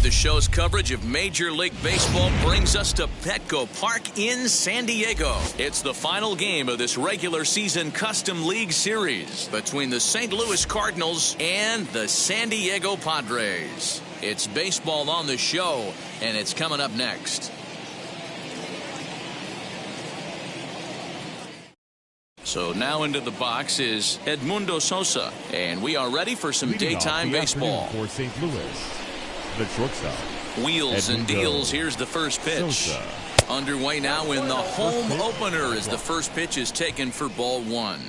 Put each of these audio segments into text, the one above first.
the show's coverage of Major League Baseball brings us to Petco Park in San Diego. It's the final game of this regular season Custom League Series between the St. Louis Cardinals and the San Diego Padres. It's baseball on the show, and it's coming up next. So now into the box is Edmundo Sosa, and we are ready for some daytime baseball. For St. Louis, the shortstop. Wheels and deals. Here's the first pitch. Sosa. Underway now in the home opener as the first pitch is taken for ball one.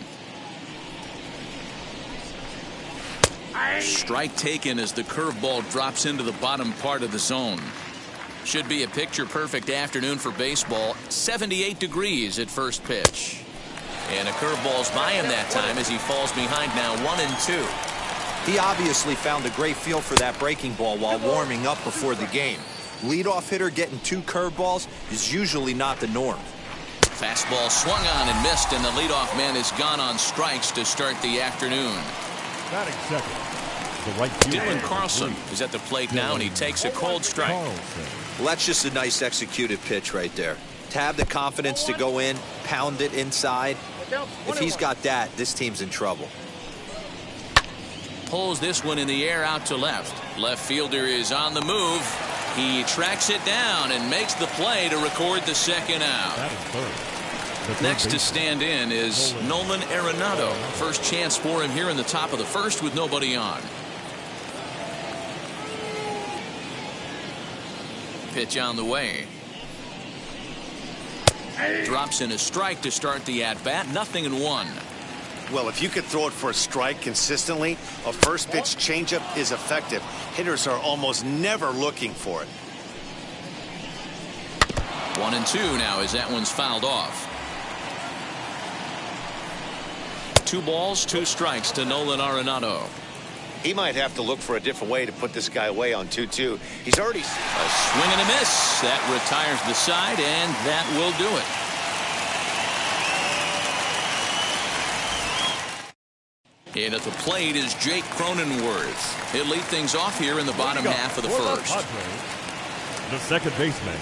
Strike taken as the curveball drops into the bottom part of the zone. Should be a picture-perfect afternoon for baseball. 78 degrees at first pitch. And a curveball's by him that time as he falls behind now 1-2. He obviously found a great feel for that breaking ball while warming up before the game. Leadoff hitter getting 2 curveballs is usually not the norm. Fastball swung on and missed, and the leadoff man is gone on strikes to start the afternoon. Batting second, the right fielder, Dylan Carlson is at the plate now, and he takes a cold strike. Well, that's just a nice executed pitch right there. To have the confidence to go in, pound it inside. If he's got that, this team's in trouble. Pulls this one in the air out to left. Left fielder is on the move. He tracks it down and makes the play to record the second out. Next to stand in is Nolan Arenado. First chance for him here in the top of the first with nobody on. Pitch on the way. Drops in a strike to start the at-bat. 0-1. Well, if you could throw it for a strike consistently, a first pitch changeup is effective. Hitters are almost never looking for it. 1-2 now as that one's fouled off. 2 balls, 2 strikes to Nolan Arenado. He might have to look for a different way to put this guy away on 2-2. He's already... A swing and a miss. That retires the side, and that will do it. And at the plate is Jake Cronenworth. He'll lead things off here in the bottom half of the first. The second baseman,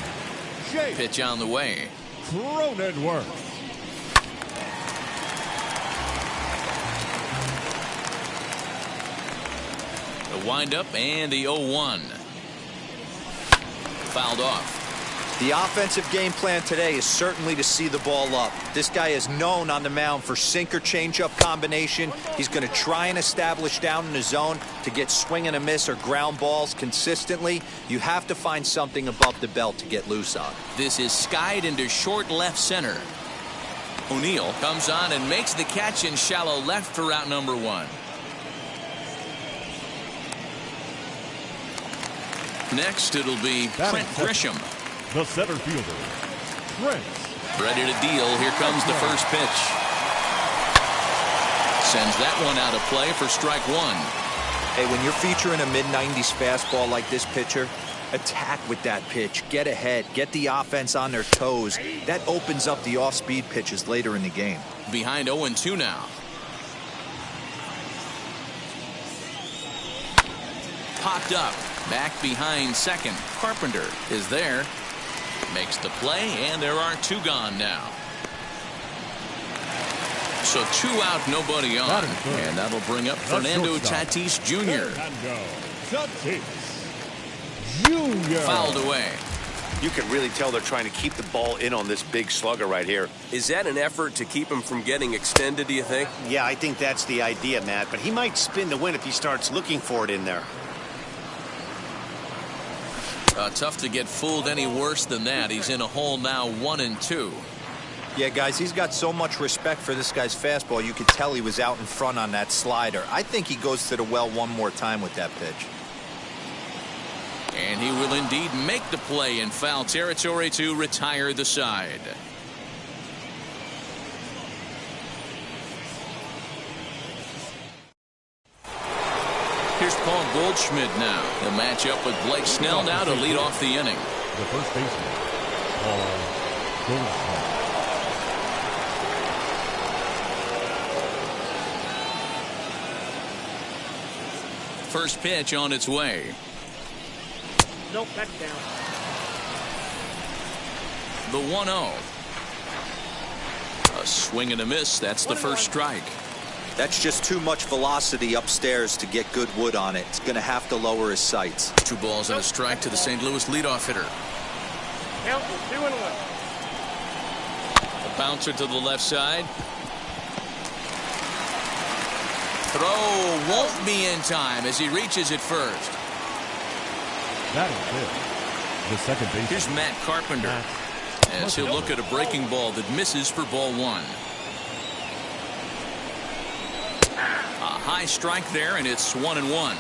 Jake. Pitch on the way. Cronenworth. The windup and the 0-1. Fouled off. The offensive game plan today is certainly to see the ball up. This guy is known on the mound for sinker changeup combination. He's going to try and establish down in the zone to get swing and a miss or ground balls consistently. You have to find something above the belt to get loose on. This is skied into short left center. O'Neill comes on and makes the catch in shallow left for out number 1. Next, it'll be Trent Grisham. The center fielder, Trent. Ready to deal. Here comes the first pitch. Sends that one out of play for strike 1. Hey, when you're featuring a mid-90s fastball like this pitcher, attack with that pitch. Get ahead. Get the offense on their toes. That opens up the off-speed pitches later in the game. Behind 0-2 now. Popped up. Back behind second. Carpenter is there. Makes the play, and there are 2 gone now. So 2 out, nobody on. And that'll bring up Fernando Tatis Jr. Fouled away. You can really tell they're trying to keep the ball in on this big slugger right here. Is that an effort to keep him from getting extended, do you think? Yeah, I think that's the idea, Matt. But he might spin the win if he starts looking for it in there. Tough to get fooled any worse than that. He's in a hole now, 1-2. Yeah, guys, he's got so much respect for this guy's fastball. You could tell he was out in front on that slider. I think he goes to the well one more time with that pitch. And he will indeed make the play in foul territory to retire the side. Here's Paul Goldschmidt now. He'll match up with Blake Snell now to lead off the inning. The first baseman, Paul Goldschmidt. First pitch on its way. Nope, that's down. The 1-0. A swing and a miss. That's the first strike. That's just too much velocity upstairs to get good wood on it. It's going to have to lower his sights. 2 balls and a strike to the St. Louis leadoff hitter. Count 2-1. A bouncer to the left side. Throw won't be in time as he reaches it first. That is it. The second baseman. Here's Matt Carpenter as he'll look at a breaking ball that misses for ball 1. A high strike there, and it's 1-1.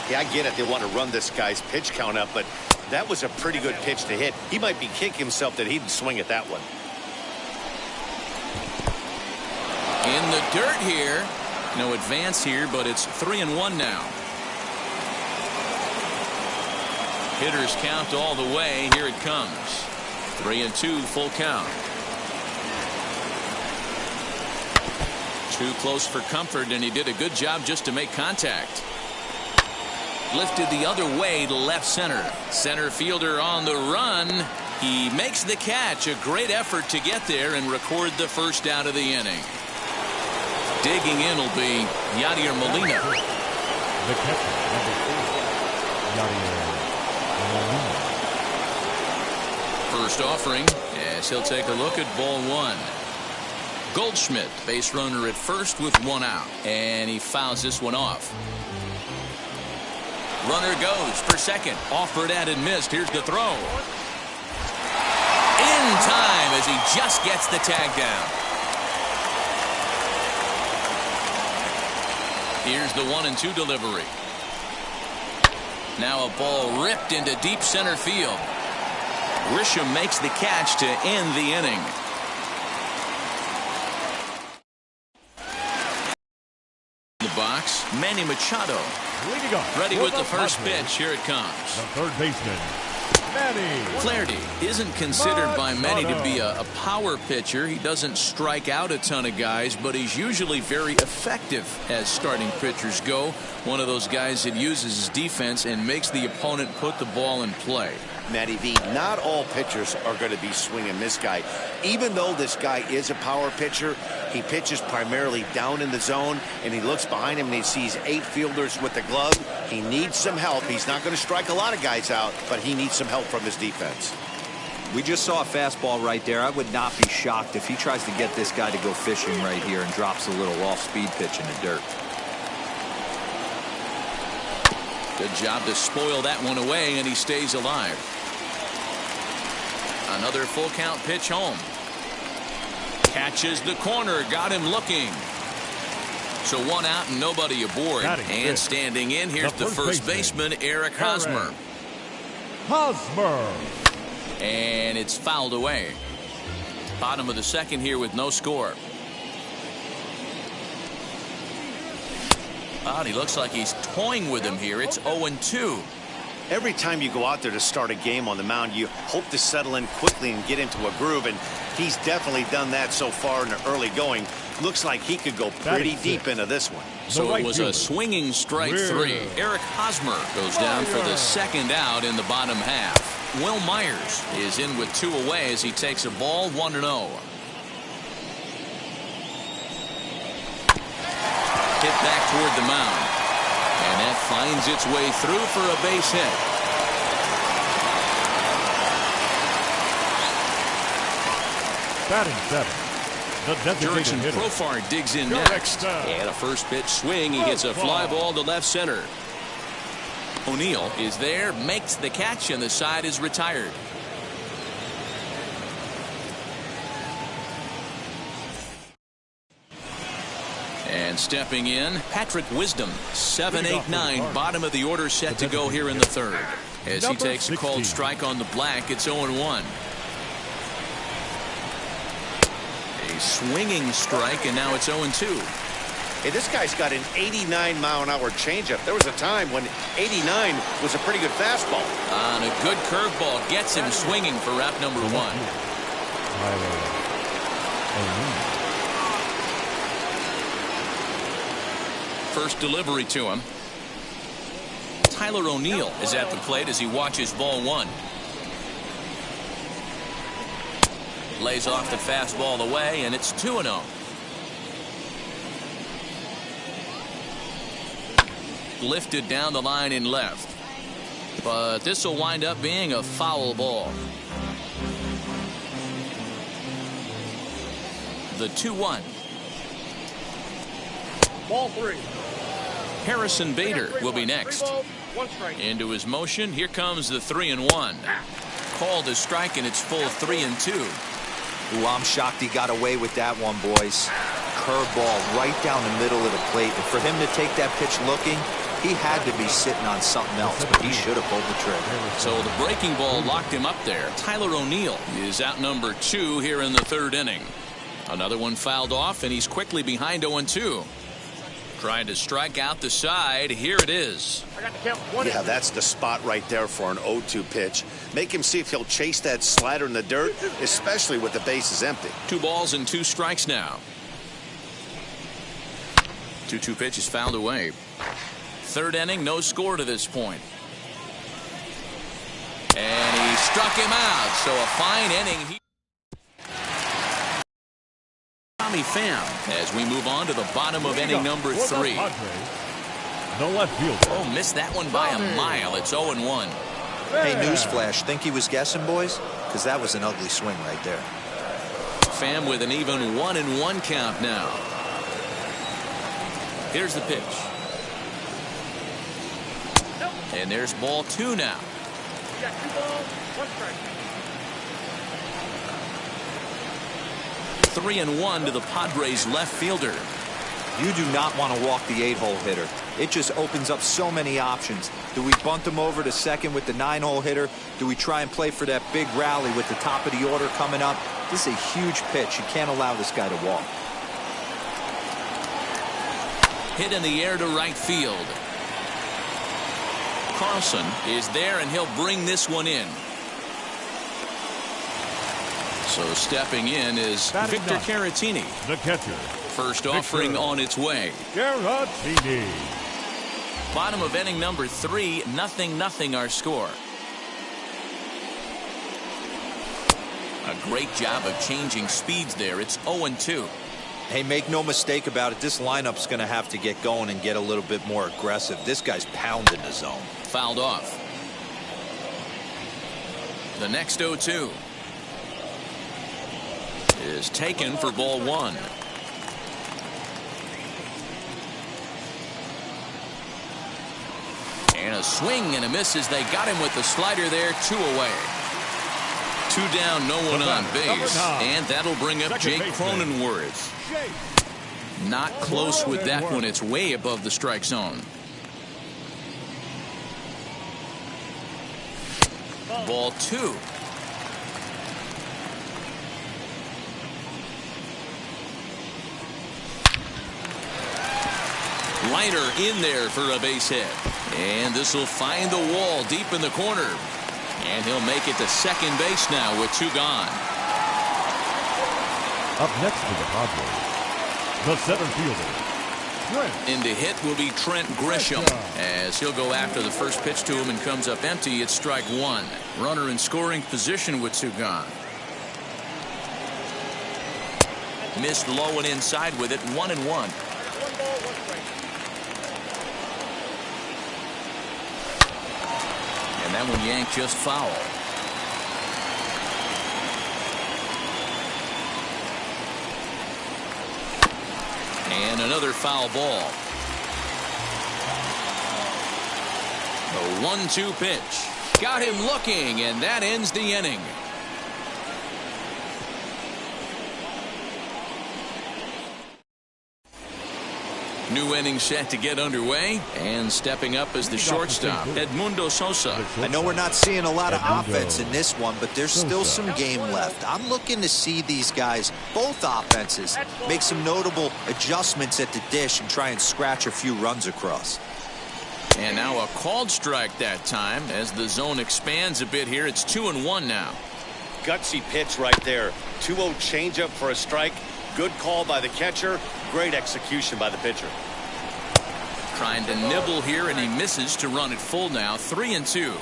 Yeah, I get it. They want to run this guy's pitch count up, but that was a pretty good pitch to hit. He might be kicking himself that he didn't swing at that one. In the dirt here. No advance here, but it's 3-1 now. Hitters count all the way. Here it comes. 3-2, full count. Too close for comfort, and he did a good job just to make contact. Lifted the other way to left center. Center fielder on the run. He makes the catch. A great effort to get there and record the first out of the inning. Digging in will be Yadier Molina. The catcher, number 4, Yadier Molina. First offering as he'll take a look at ball 1. Goldschmidt, base runner at first with 1 out, and he fouls this one off. Runner goes for second. Offered at and missed. Here's the throw. In time as he just gets the tag down. Here's the 1-2 delivery. Now a ball ripped into deep center field. Grisham makes the catch to end the inning. The box, Manny Machado. Leading off Ready for with the first Padres, pitch. Here it comes. the third baseman, Manny. Flaherty isn't considered by many to be a power pitcher. He doesn't strike out a ton of guys, but he's usually very effective as starting pitchers go. One of those guys that uses his defense and makes the opponent put the ball in play. Matty V, not all pitchers are going to be swinging this guy. Even though this guy is a power pitcher, he pitches primarily down in the zone, and he looks behind him and he sees 8 fielders with the glove. He needs some help. He's not going to strike a lot of guys out, but he needs some help from his defense. We just saw a fastball right there. I would not be shocked if he tries to get this guy to go fishing right here and drops a little off-speed pitch in the dirt. Good job to spoil that one away, and he stays alive. Another full count pitch home. Catches the corner, got him looking. So 1 out and nobody aboard. And standing in, here's the first baseman, Eric Hosmer. Hosmer. And it's fouled away. Bottom of the second here with no score. He looks like he's toying with him here. It's 0-2. Every time you go out there to start a game on the mound, you hope to settle in quickly and get into a groove, and he's definitely done that so far in the early going. Looks like he could go pretty deep into this one. So it was a swinging strike 3. Eric Hosmer goes down for the second out in the bottom half. Will Myers is in with 2 away as he takes a ball 1-0. Hit back toward the mound. And that finds its way through for a base hit. Batting 7. The Jurickson designated hitter, Profar digs in Jurickson. next. And a first pitch swing. He hits a fly ball to left center. O'Neill is there, makes the catch, and the side is retired. And stepping in, Patrick Wisdom, 7-8-9, bottom of the order, set to go here in the third. As he takes a cold strike on the black, it's 0-1. A swinging strike, and now it's 0-2. Hey, this guy's got an 89-mile-an-hour changeup. There was a time when 89 was a pretty good fastball. On a good curveball, gets him swinging for route number 1. First delivery to him. Tyler O'Neill is at the plate as he watches ball one. Lays off the fastball away, and it's 2-0. Lifted down the line in left. But this will wind up being a foul ball. The 2-1. Ball three. Harrison Bader will be next. Into his motion. Here comes the 3-1. Called a strike, and it's full 3-2. Ooh, I'm shocked he got away with that one, boys. Curveball right down the middle of the plate. And for him to take that pitch looking, he had to be sitting on something else, but he should have pulled the trigger. So the breaking ball locked him up there. Tyler O'Neill is out number 2 here in the 3rd inning. Another one fouled off, and he's quickly behind 0-2. Trying to strike out the side. Here it is. I got the count. Yeah, that's the spot right there for an 0-2 pitch. Make him see if he'll chase that slider in the dirt, especially with the bases empty. 2 balls and 2 strikes now. 2-2 pitch is fouled away. 3rd inning, no score to this point. And he struck him out. So a fine inning. Tommy Pham as we move on to the bottom of inning number 3. The left fielder. Oh, missed that one by a mile. It's 0-1. Hey, newsflash, think he was guessing, boys? Because that was an ugly swing right there. Pham with an even 1-1 count now. Here's the pitch. And there's ball 2 now. You got 2 balls, 1 strike. 3-1 to the Padres left fielder. You do not want to walk the 8-hole hitter. It just opens up so many options. Do we bunt him over to second with the 9-hole hitter? Do we try and play for that big rally with the top of the order coming up? This is a huge pitch. You can't allow this guy to walk. Hit in the air to right field. Carlson is there, and he'll bring this one in. So stepping in is Victor Caratini. The catcher. First offering on its way. Caratini. Bottom of inning number 3, 0-0 our score. A great job of changing speeds there. It's 0-2. Hey, make no mistake about it. This lineup's going to have to get going and get a little bit more aggressive. This guy's pounding the zone. Fouled off. The next 0-2 is taken for ball 1. And a swing and a miss as they got him with the slider there. 2 away. 2 down, no one on base. And that'll bring up Jake Cronenworth. Not close with that one. It's way above the strike zone. Ball 2. Liner in there for a base hit. And this will find the wall deep in the corner. And he'll make it to second base now with 2 gone. Up next to the Padres, the center fielder, Trent. In to hit will be Trent Grisham as he'll go after the first pitch to him and comes up empty. It's strike 1. Runner in scoring position with 2 gone. Missed low and inside with it. 1-1. And that one yanked just foul. And another foul ball. A 1-2 pitch. Got him looking, and that ends the inning. New inning set to get underway, and stepping up as the shortstop, Edmundo Sosa. I know we're not seeing a lot of offense in this one, but there's still some game left. I'm looking to see these guys, both offenses, make some notable adjustments at the dish and try and scratch a few runs across. And now a called strike that time as the zone expands a bit here. It's 2-1 now. Gutsy pitch right there. 2-0 changeup for a strike. Good call by the catcher. Great execution by the pitcher. Trying to nibble here, and he misses to run it full now. 3-2.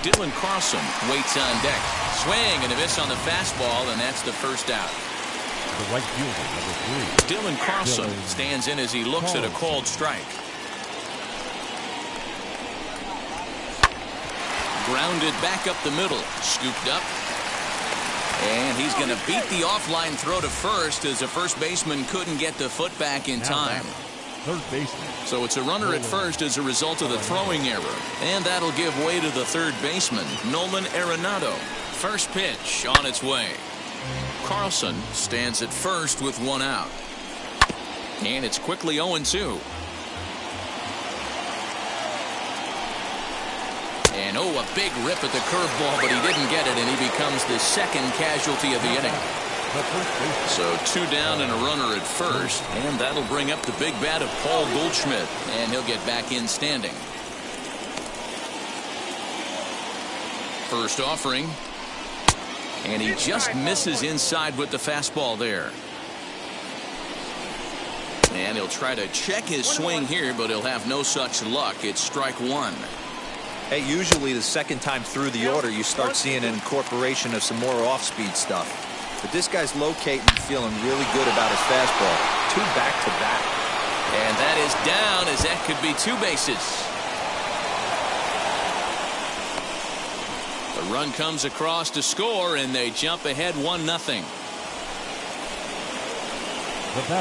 Dylan Carlson waits on deck. Swing and a miss on the fastball, and that's the first out. The right fielder, number 3. Dylan Carlson stands in as he looks at a called strike. Grounded back up the middle. Scooped up. And he's going to beat the offline throw to first as the first baseman couldn't get the foot back in time. Third baseman. So it's a runner at first as a result of the throwing error. And that'll give way to the third baseman, Nolan Arenado. First pitch on its way. Carlson stands at first with one out. And it's quickly 0-2. And a big rip at the curveball, but he didn't get it, and he becomes the second casualty of the inning. So 2 down and a runner at first, and that'll bring up the big bat of Paul Goldschmidt, and he'll get back in standing. First offering, and he just misses inside with the fastball there. And he'll try to check his swing here, but he'll have no such luck. It's strike 1. Hey, usually the second time through the order, you start seeing an incorporation of some more off-speed stuff. But this guy's locating and feeling really good about his fastball. 2 back-to-back. And that is down, as that could be 2 bases. The run comes across to score, and they jump ahead 1-0.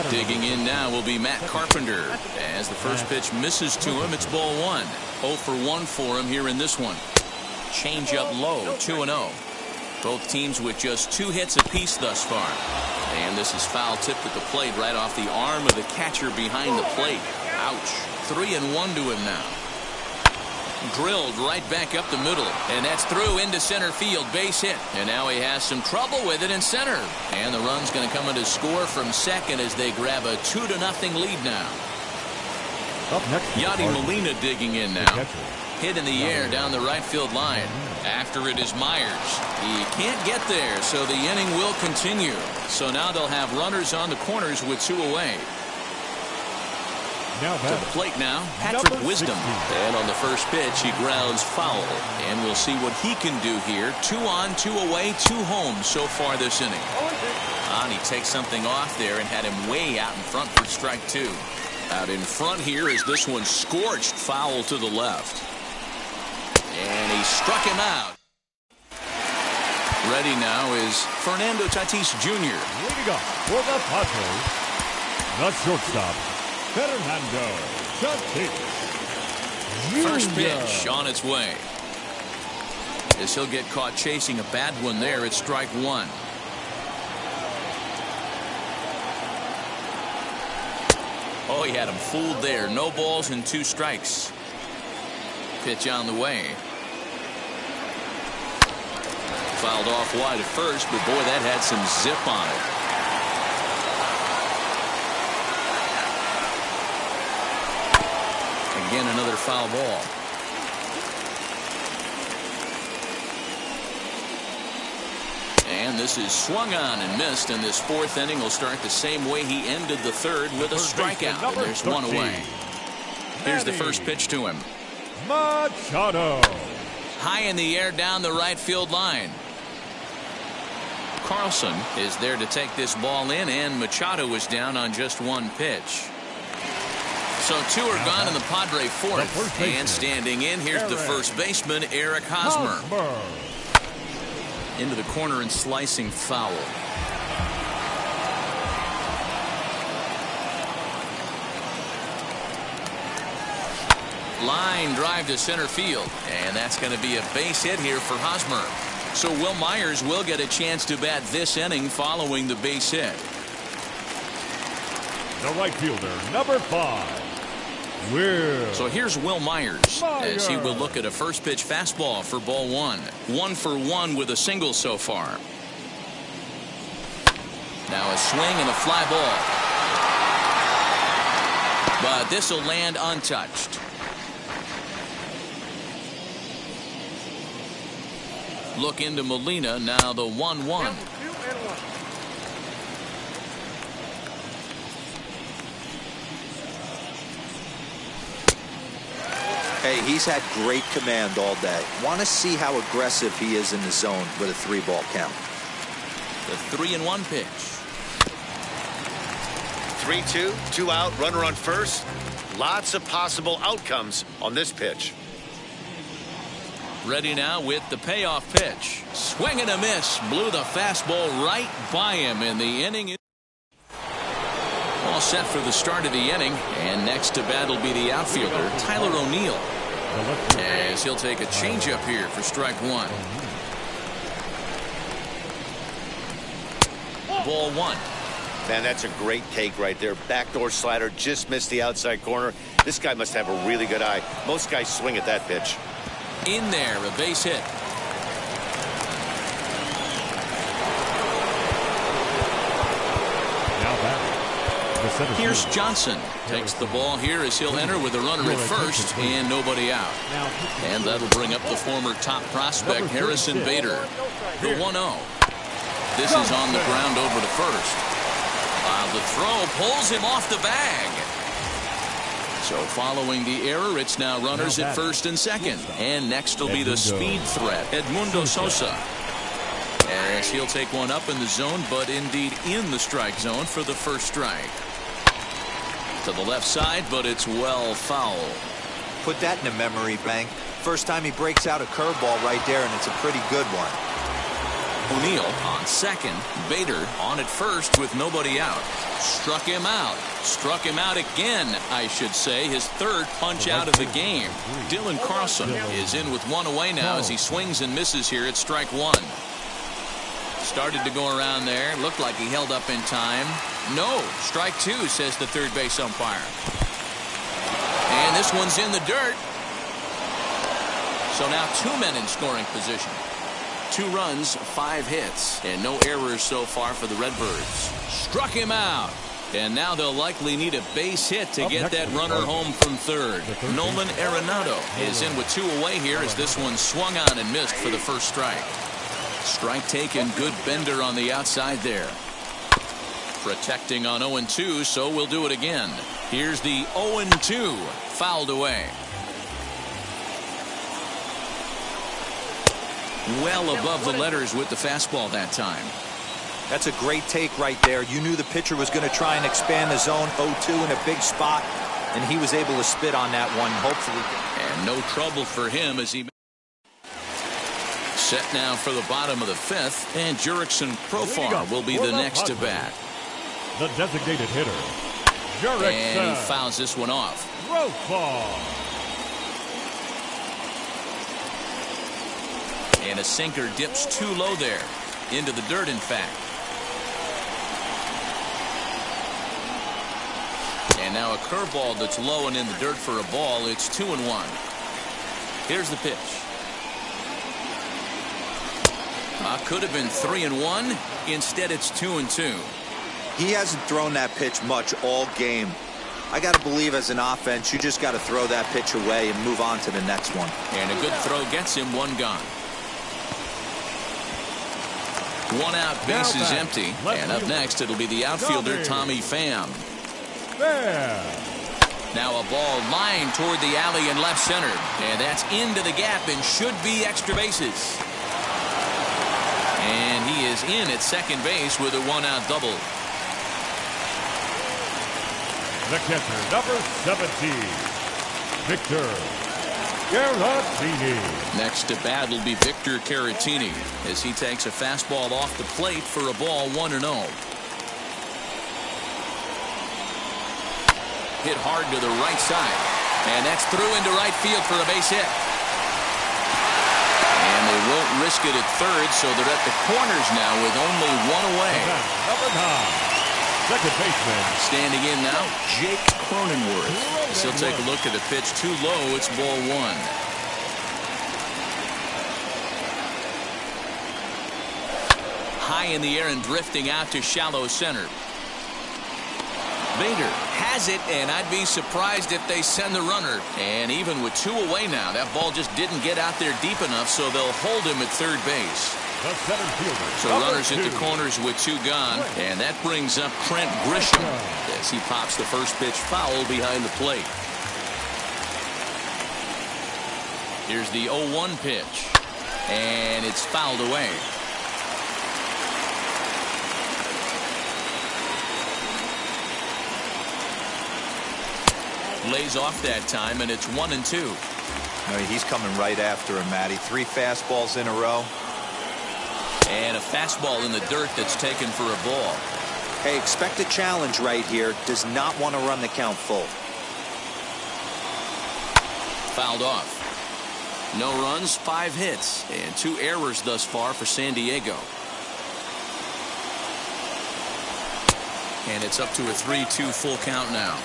Digging in now will be Matt Carpenter. As the first pitch misses to him, it's ball 1. 0 for 1 for him here in this one. Change up low, 2-0. Both teams with just 2 hits apiece thus far. And this is foul tipped at the plate right off the arm of the catcher behind the plate. Ouch. 3-1 to him now. Drilled right back up the middle, and that's through into center field. Base hit, and now he has some trouble with it in center, and the run's going to come in to score from second as they grab a 2-0 lead now. Up next, Yadi Molina digging in now. Hit in the air down the right field line. After it is Myers. He can't get there, so the inning will continue. So now they'll have runners on the corners with 2 away. Now to the plate now, Patrick Wisdom. And on the first pitch, he grounds foul. And we'll see what he can do here. 2 on, 2 away, 2 home so far this inning. And he takes something off there and had him way out in front for strike 2. Out in front here is this one scorched foul to the left. And he struck him out. Ready now is Fernando Tatis Jr. Leading up for the Padres, the shortstop, Fernando Tatis Jr. First pitch on its way. As he'll get caught chasing a bad one there, it's strike 1. Oh, he had him fooled there. No balls and 2 strikes. Pitch on the way. Fouled off wide at first, but boy, that had some zip on it. Again, another foul ball. And this is swung on and missed, and this 4th inning will start the same way he ended the 3rd with a strikeout. And there's 1 away. Here's the first pitch to him. Machado. High in the air down the right field line. Carlson is there to take this ball in, and Machado is down on just 1 pitch. So 2 are gone in the Padre 4th. And standing in, here's the first baseman, Eric Hosmer. Into the corner and slicing foul. Line drive to center field, and that's going to be a base hit here for Hosmer. So Will Myers will get a chance to bat this inning following the base hit. The right fielder, number 5. Will. So here's Will Myers as he will look at a first pitch fastball for ball 1. 1 for 1 with a single so far. Now a swing and a fly ball. But this will land untouched. Look into Molina now, the 1-1. Hey, he's had great command all day. Want to see how aggressive he is in the zone with a 3-ball count. The 3-1 pitch. 3-2, 2 out, runner on first. Lots of possible outcomes on this pitch. Ready now with the payoff pitch. Swing and a miss. Blew the fastball right by him in the inning. All set for the start of the inning. And next to bat will be the outfielder, Tyler O'Neill. As he'll take a changeup here for strike one. Ball one. Man, that's a great take right there. Backdoor slider, just missed the outside corner. This guy must have a really good eye. Most guys swing at that pitch. In there, a base hit. Now back. Here's Johnson. Takes the ball here as he'll enter with a runner at first and nobody out. And that'll bring up the former top prospect, Harrison Bader. The 1-0. This is on the ground over to first. While the throw pulls him off the bag. So following the error, it's now runners at first and second. And next will be the speed threat, Edmundo Sosa. As he'll take one up in the zone, but indeed in the strike zone for the first strike. To the left side, but it's well foul. Put that in a memory bank. First time he breaks out a curveball right there, and it's a pretty good one. O'Neill on second. Bader on at first with nobody out. Struck him out. Struck him out again, I should say. His third punch out of the game. Dylan Carlson is in with one away now as he swings and misses here at strike one. Started to go around there. Looked like he held up in time. No. Strike two, says the third base umpire. And this one's in the dirt. So now 2 men in scoring position. 2 runs, 5 hits, and no errors so far for the Redbirds. Struck him out. And now they'll likely need a base hit to get that runner home from third. Nolan Arenado is in with 2 away here as this one swung on and missed for the first strike. Strike taken, good bender on the outside there. Protecting on 0-2, so we'll do it again. Here's the 0-2, fouled away. Well above the letters with the fastball that time. That's a great take right there. You knew the pitcher was going to try and expand the zone. 0-2 in a big spot, and he was able to spit on that one, hopefully. And no trouble for him as he set now for the bottom of the 5th, and Jurickson Profar will be the next to bat. The designated hitter, Jurickson. And he fouls this one off. Profar. And a sinker dips too low there. Into the dirt, in fact. And now a curveball that's low and in the dirt for a ball. It's 2-1. Here's the pitch. Could have been 3-1. Instead, it's 2-2. He hasn't thrown that pitch much all game. I got to believe as an offense, you just got to throw that pitch away and move on to the next one. And a good throw gets him 1 gone. 1 out, base is empty. And up next, it'll be the outfielder, Tommy Pham. Now a ball lined toward the alley in left center. And that's into the gap and should be extra bases. And he is in at second base with a 1-out double. The catcher, number 17, Victor Caratini. Next to bat will be Victor Caratini as he takes a fastball off the plate for a ball 1-0. Hit hard to the right side. And that's through into right field for a base hit. And they won't risk it at third, so they're at the corners now with only 1 away. Number 9. Second baseman. Standing in now, Jake Cronenworth. He'll take a look at the pitch too low. It's ball 1. High in the air and drifting out to shallow center. Bader has it, and I'd be surprised if they send the runner. And even with 2 away now, that ball just didn't get out there deep enough, so they'll hold him at third base. The center fielder. So runners at the corners with 2 gone, and that brings up Trent Grisham as he pops the first pitch foul behind the plate. Here's the 0-1 pitch. And it's fouled away. Lays off that time, and it's 1-2. No, he's coming right after him, Matty. 3 fastballs in a row. And a fastball in the dirt that's taken for a ball. Hey, expect a challenge right here. Does not want to run the count full. Fouled off. No runs, 5 hits, and 2 errors thus far for San Diego. And it's up to a 3-2 full count now.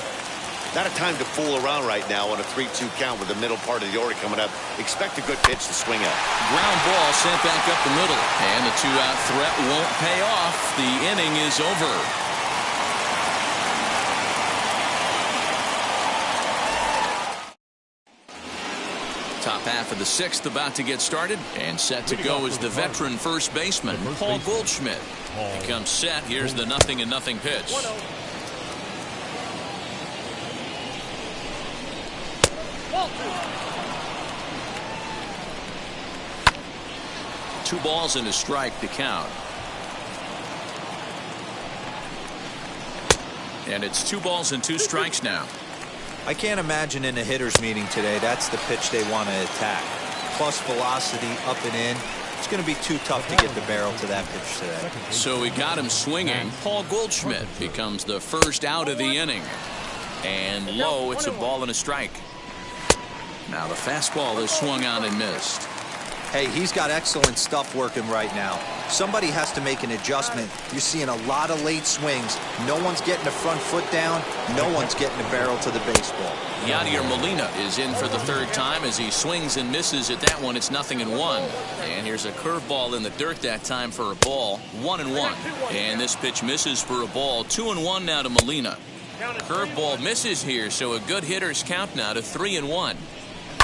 Not a time to fool around right now on a 3-2 count with the middle part of the order coming up. Expect a good pitch to swing at. Ground ball sent back up the middle. And the 2-out threat won't pay off. The inning is over. Top half of the 6th about to get started. And set to go is the veteran first baseman, Paul Goldschmidt. He comes set. Here's the 0-0 pitch. 2 balls and a strike to count. And it's 2 balls and 2 strikes now. I can't imagine in a hitter's meeting today that's the pitch they want to attack. Plus velocity up and in. It's going to be too tough to get the barrel to that pitch today. So we got him swinging. Paul Goldschmidt becomes the first out of the inning. And low, it's a ball and a strike. Now the fastball is swung on and missed. Hey, he's got excellent stuff working right now. Somebody has to make an adjustment. You're seeing a lot of late swings. No one's getting the front foot down. No one's getting the barrel to the baseball. Yadier Molina is in for the 3rd time as he swings and misses at that one. It's 0-1. And here's a curveball in the dirt that time for a ball. 1-1. And this pitch misses for a ball. 2-1 now to Molina. Curveball misses here, so a good hitter's count now to 3-1.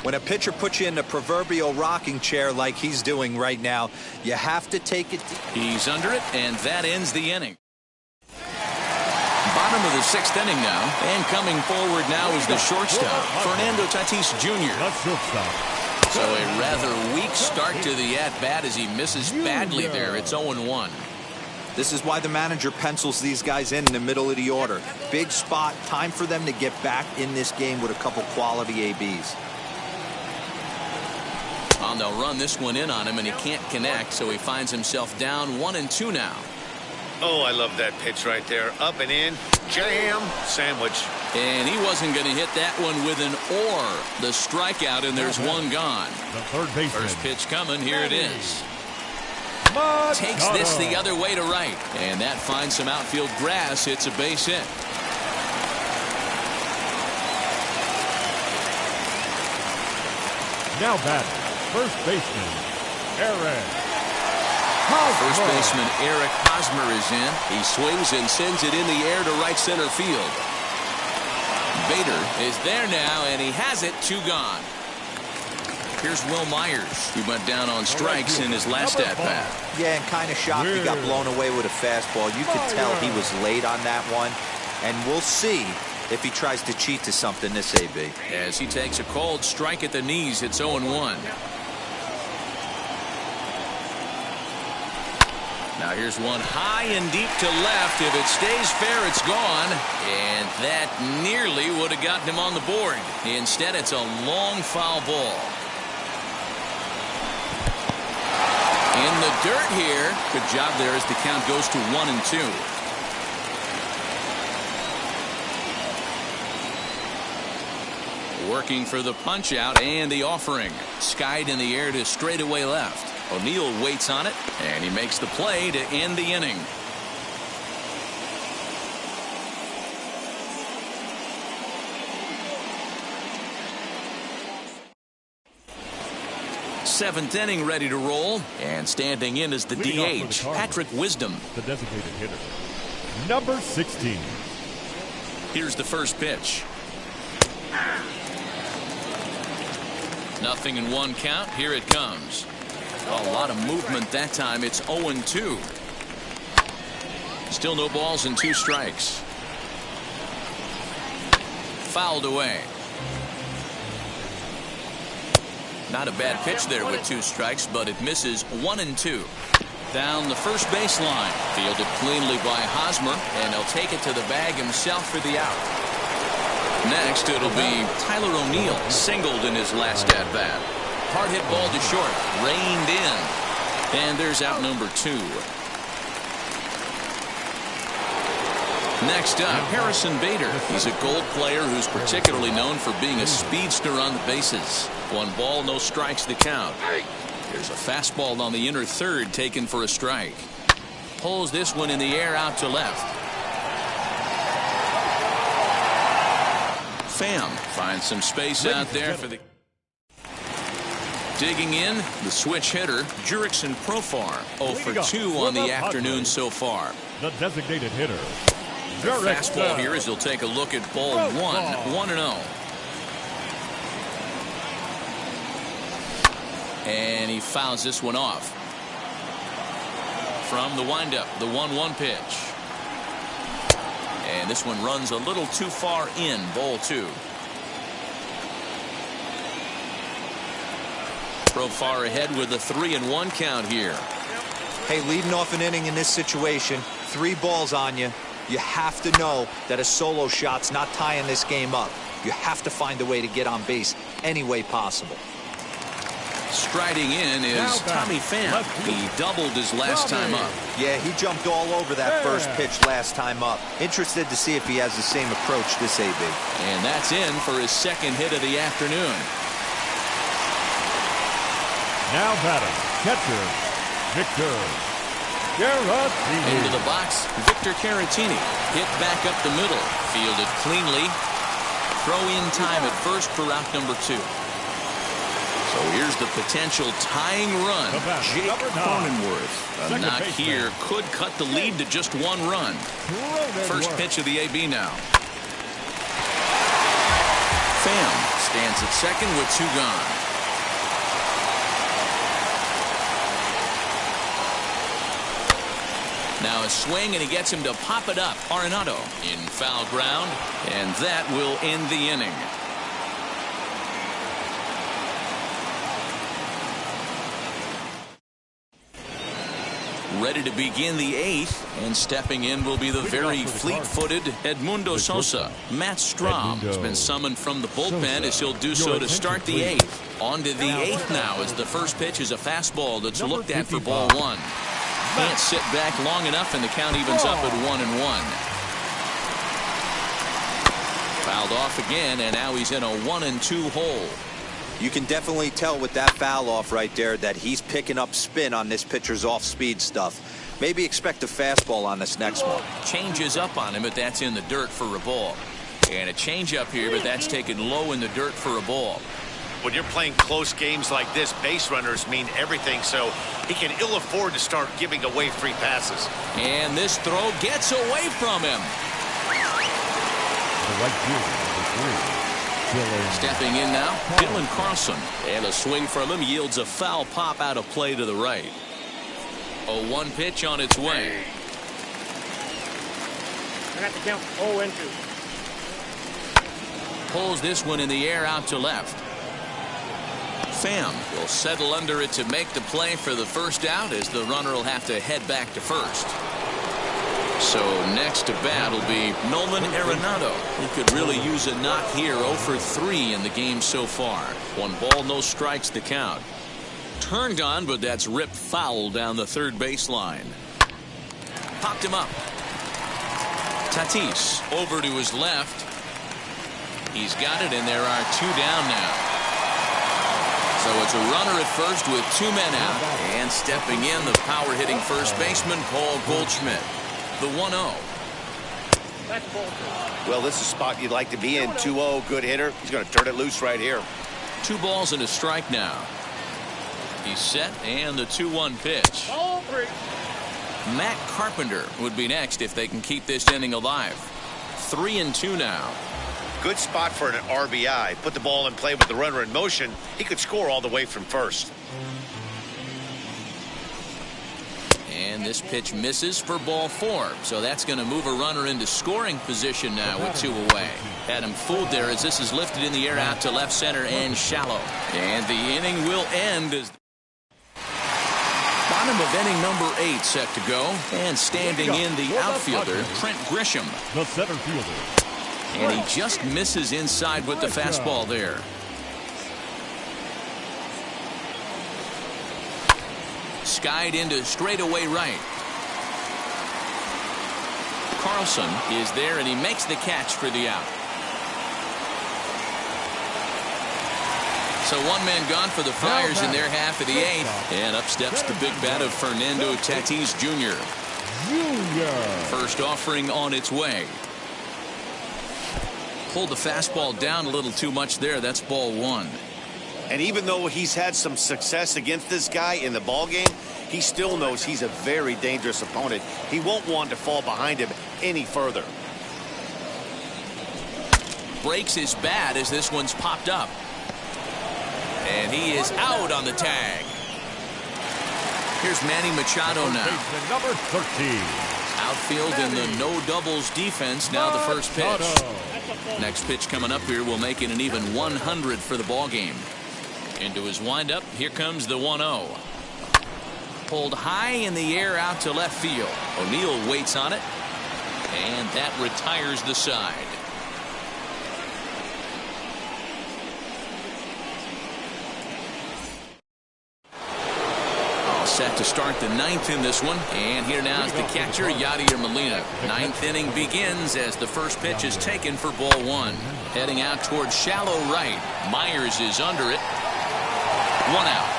When a pitcher puts you in the proverbial rocking chair like he's doing right now, you have to take it. He's under it, and that ends the inning. Bottom of the 6th inning now, and coming forward now is the shortstop, Fernando Tatis Jr. So a rather weak start to the at-bat as he misses badly there. It's 0-1. This is why the manager pencils these guys in the middle of the order. Big spot, time for them to get back in this game with a couple quality ABs. They'll run this one in on him, and he can't connect, so he finds himself down 1-2 now. Oh, I love that pitch right there. Up and in, jam, sandwich. And he wasn't going to hit that one with an or. The strikeout, and there's one gone. The third baseman. First pitch coming. Here it is. Takes this the other way to right. And that finds some outfield grass. It's a base hit. Now batting, first baseman, Eric. First baseman Eric Hosmer is in. He swings and sends it in the air to right center field. Bader is there now, and he has it. 2 gone. Here's Will Myers, who went down on strikes in his last at-bat. Yeah, and kind of shocked he got blown away with a fastball. You could tell he was late on that one, and we'll see if he tries to cheat to something this AB. As he takes a cold strike at the knees, it's 0-1. Now here's one high and deep to left. If it stays fair, it's gone. And that nearly would have gotten him on the board. Instead, it's a long foul ball. In the dirt here. Good job there as the count goes to 1-2. Working for the punch out and the offering. Skied in the air to straightaway left. O'Neill waits on it, and he makes the play to end the inning. Seventh inning ready to roll, and standing in is the DH, Patrick Wisdom. The designated hitter, number 16. Here's the first pitch. 0-1 count. Here it comes. A lot of movement that time. It's 0-2. Still no balls and 2 strikes. Fouled away. Not a bad pitch there with 2 strikes, but it misses 1-2. Down the first baseline. Fielded cleanly by Hosmer, and he'll take it to the bag himself for the out. Next, it'll be Tyler O'Neill, singled in his last at-bat. Hard hit ball to short, reined in. And there's out number 2. Next up, Harrison Bader. He's a Gold player who's particularly known for being a speedster on the bases. 1 ball, no strikes the count. Here's a fastball on the inner third taken for a strike. Pulls this one in the air out to left. Pham finds some space out there for the... Digging in, the switch hitter, Jurickson Profar. 0 for 2 on the afternoon so far. The designated hitter. The fastball here as he'll take a look at ball 1, 1-0. And he fouls this one off. From the windup, the 1-1 pitch. And this one runs a little too far in, ball 2. Profar ahead with a 3-1 count here. Hey, leading off an inning in this situation, 3 balls on you. You have to know that a solo shot's not tying this game up. You have to find a way to get on base any way possible. Striding in is Tommy Pham. He doubled his last time up. Yeah, he jumped all over that first pitch last time up. Interested to see if he has the same approach this AB. And that's in for his 2nd hit of the afternoon. Now batting, catcher, Victor Caratini. Into the box, Victor Caratini. Hit back up the middle. Fielded cleanly. Throw in time at first for out number 2. So here's the potential tying run. Jake Cronenworth. A knock here could cut the lead to just 1 run. First pitch of the AB now. Pham stands at second with 2 gone. Now a swing, and he gets him to pop it up. Arenado in foul ground, and that will end the inning. Ready to begin the 8th, and stepping in will be the very fleet-footed Edmundo Sosa. Matt Strahm has been summoned from the bullpen as he'll do so to start the 8th. On to the 8th now as the first pitch is a fastball that's looked at for ball 1. Can't sit back long enough, and the count evens up at 1-1. Fouled off again, and now he's in a 1-2 hole. You can definitely tell with that foul off right there that he's picking up spin on this pitcher's off-speed stuff. Maybe expect a fastball on this next one. Changes up on him, but that's in the dirt for a ball. And a changeup here, but that's taken low in the dirt for a ball. When you're playing close games like this, base runners mean everything, so he can ill afford to start giving away free passes. And this throw gets away from him. The right fielder, number 3. Stepping in now, Dylan Carlson. And a swing from him yields a foul pop out of play to the right. A 1 pitch on its way. I got the count 0-2. Pulls this one in the air out to left. Pham will settle under it to make the play for the first out, as the runner will have to head back to first. So next to bat will be Nolan Arenado. He could really use a knock here. 0 for 3 in the game so far. 1 ball, no strikes the count. Turned on, but that's ripped foul down the third baseline. Popped him up. Tatis over to his left. He's got it, and there are 2 down now. So it's a runner at first with 2 men out. And stepping in, the power-hitting first baseman, Paul Goldschmidt. The 1-0. Well, this is a spot you'd like to be in. 2-0, good hitter. He's going to turn it loose right here. 2 balls and a strike now. He's set, and the 2-1 pitch. Ball 3. Matt Carpenter would be next if they can keep this inning alive. 3-2 now. Good spot for an RBI. Put the ball in play with the runner in motion. He could score all the way from first. And this pitch misses for ball 4. So that's going to move a runner into scoring position now with 2 away. Had him fooled there as this is lifted in the air out to left center and shallow. And the inning will end as bottom of inning number 8 set to go. And standing in the outfielder, Trent Grisham. The center fielder. And he just misses inside with the fastball there. Skied into straightaway right. Carlson is there, and he makes the catch for the out. So 1 man gone for the Friars in their half of the 8th. And up steps the big bat of Fernando Tatis Jr. First offering on its way. Pulled the fastball down a little too much there. That's ball 1. And even though he's had some success against this guy in the ball game, he still knows he's a very dangerous opponent. He won't want to fall behind him any further. Breaks his bat as this one's popped up. And he is out on the tag. Here's Manny Machado now. Number 13. Outfield in the no doubles defense. Now the first pitch. Next pitch coming up here will make it an even 100 for the ball game. Into his windup. Here comes the 1-0. Pulled high in the air out to left field. O'Neill waits on it. And that retires the side. All set to start the 9th in this one. And here now is the catcher, Yadier Molina. 9th inning begins as the first pitch is taken for ball 1. Heading out towards shallow right. Myers is under it. 1 out.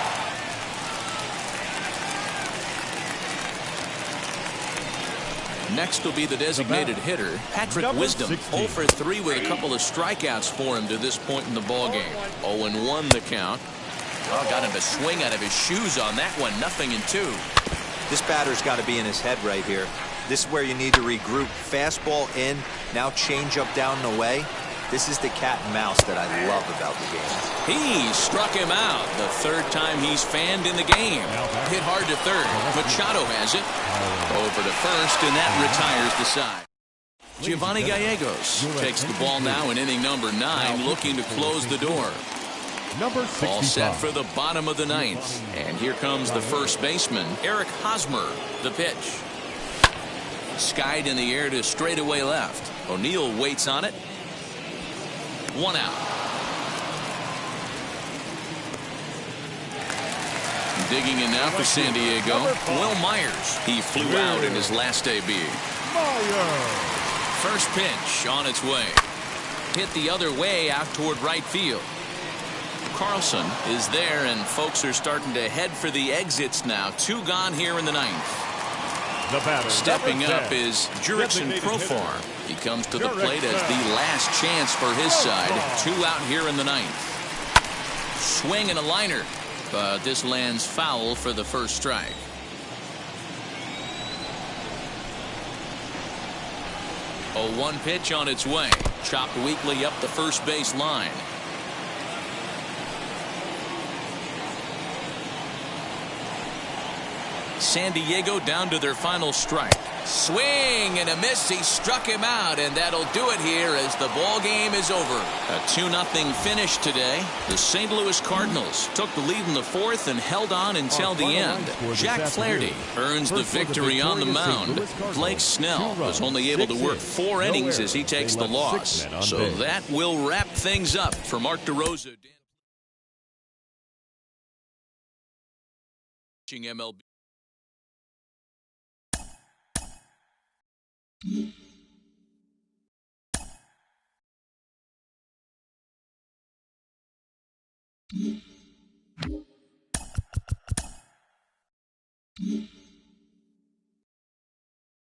Next will be the designated hitter, Patrick Wisdom. 0 for 3 with a couple of strikeouts for him to this point in the ball game. 0-1 the count. Oh, got him to swing out of his shoes on that one. 0-2. This batter's got to be in his head right here. This is where you need to regroup. Fastball in, now change up down and away. This is the cat and mouse that I love about the game. He struck him out. The 3rd time he's fanned in the game. Hit hard to 3rd. Machado has it. Over to 1st, and that retires the side. Giovanni Gallegos takes the ball now in inning number 9, looking to close the door. Number 65. All set for the bottom of the 9th. And here comes the first baseman, Eric Hosmer. The pitch. Skied in the air to straightaway left. O'Neill waits on it. 1 out. Digging in now for San Diego, Will Myers. He flew out in his last debut. First pitch on its way. Hit the other way out toward right field. Carlson is there, and folks are starting to head for the exits now. 2 gone here in the 9th. The batter, stepping up is Jurickson Profar. He comes to the plate as the last chance for his side. 2 out here in the 9th. Swing and a liner, but this lands foul for the first strike. A 1 pitch on its way. Chopped weakly up the first base line. San Diego down to their final strike. Swing and a miss. He struck him out, and that'll do it here as the ball game is over. A 2-0 finish today. The St. Louis Cardinals took the lead in the 4th and held on until the end. Jack Flaherty earns the victory on the mound. Blake Snell was only able to work 4 innings as he takes the loss. So that will wrap things up for Mark DeRosa. MLB.